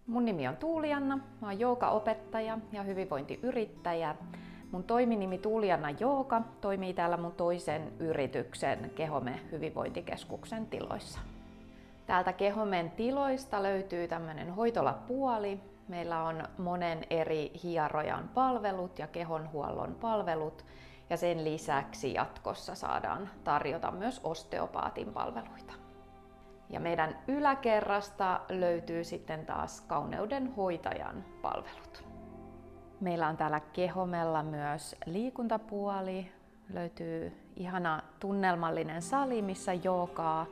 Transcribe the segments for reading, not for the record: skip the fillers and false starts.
Mun nimi on Tuulianna, mä oon joogaopettaja ja hyvinvointiyrittäjä. Mun toiminimi Tuulianna Jooga toimii täällä mun toisen yrityksen Kehome hyvinvointikeskuksen tiloissa. Täältä Kehomen tiloista löytyy tämmönen hoitolapuoli. Meillä on monen eri hierojan palvelut ja kehonhuollon palvelut. Ja sen lisäksi jatkossa saadaan tarjota myös osteopaatin palveluita. Ja meidän yläkerrasta löytyy sitten taas kauneudenhoitajan palvelut. Meillä on täällä Kehomella myös liikuntapuoli. Löytyy ihana tunnelmallinen sali, missä joogaa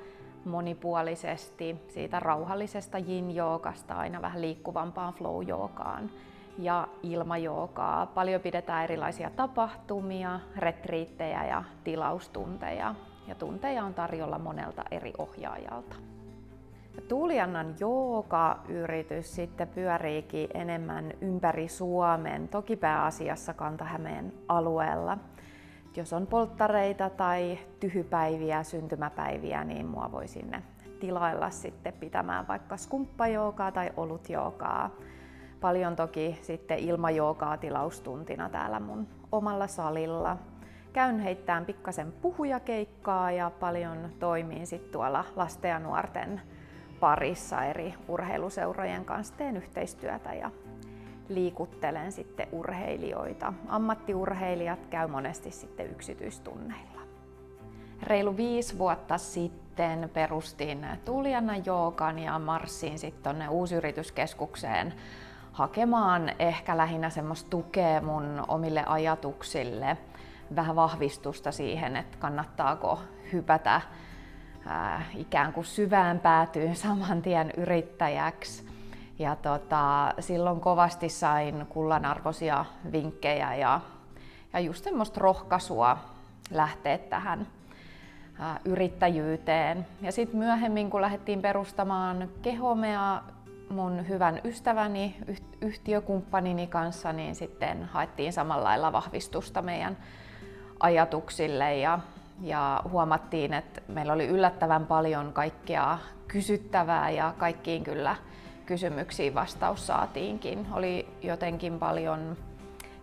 monipuolisesti siitä rauhallisesta yin-joogasta aina vähän liikkuvampaan flow-joogaan ja ilmajoogaa. Paljon pidetään erilaisia tapahtumia, retriittejä ja tilaustunteja. Ja tunteja on tarjolla monelta eri ohjaajalta. Tuuliannan jooga-yritys sitten pyöriikin enemmän ympäri Suomen, toki pääasiassa Kanta-Hämeen alueella. Jos on polttareita tai tyhypäiviä, syntymäpäiviä, niin mua voi sinne tilailla sitten pitämään vaikka skumppajoogaa tai olutjoogaa. Paljon toki sitten ilmajoogaa tilaustuntina täällä mun omalla salilla. Käyn heittämään pikkasen puhujakeikkaa ja paljon toimin sit tuolla lasten ja nuorten parissa eri urheiluseurojen kanssa, teen yhteistyötä ja liikuttelen sitten urheilijoita. Ammattiurheilijat käy monesti sitten yksityistunneilla. Reilu 5 vuotta sitten perustin Tuuliannan Joogan ja marssin sitten tonne Uusyrityskeskukseen hakemaan ehkä lähinnä semmoista tukea mun omille ajatuksille. Vähän vahvistusta siihen, että kannattaako hypätä ikään kuin syvään päätyyn saman tien yrittäjäksi. Ja silloin kovasti sain kullanarvoisia vinkkejä ja just semmoista rohkaisua lähteä tähän yrittäjyyteen. Ja sitten myöhemmin, kun lähdettiin perustamaan Kehomea mun hyvän ystäväni, yhtiökumppanini kanssa, niin sitten haettiin samalla lailla vahvistusta meidän ajatuksille ja huomattiin, että meillä oli yllättävän paljon kaikkea kysyttävää ja kaikkiin kyllä kysymyksiin vastaus saatiinkin. Oli jotenkin paljon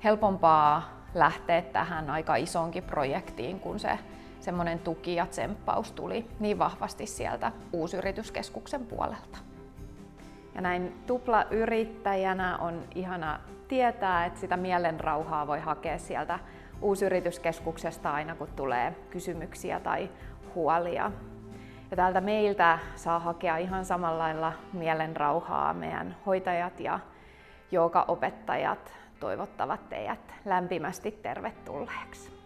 helpompaa lähteä tähän aika isonkin projektiin, kun se semmoinen tuki ja tsemppaus tuli niin vahvasti sieltä Uusyrityskeskuksen puolelta. Ja näin tuplayrittäjänä on ihana tietää, että sitä mielenrauhaa voi hakea sieltä Uusyrityskeskuksesta aina kun tulee kysymyksiä tai huolia. Ja täältä meiltä saa hakea ihan samalla lailla mielenrauhaa. Meidän hoitajat ja joogaopettajat toivottavat teidät lämpimästi tervetulleeksi.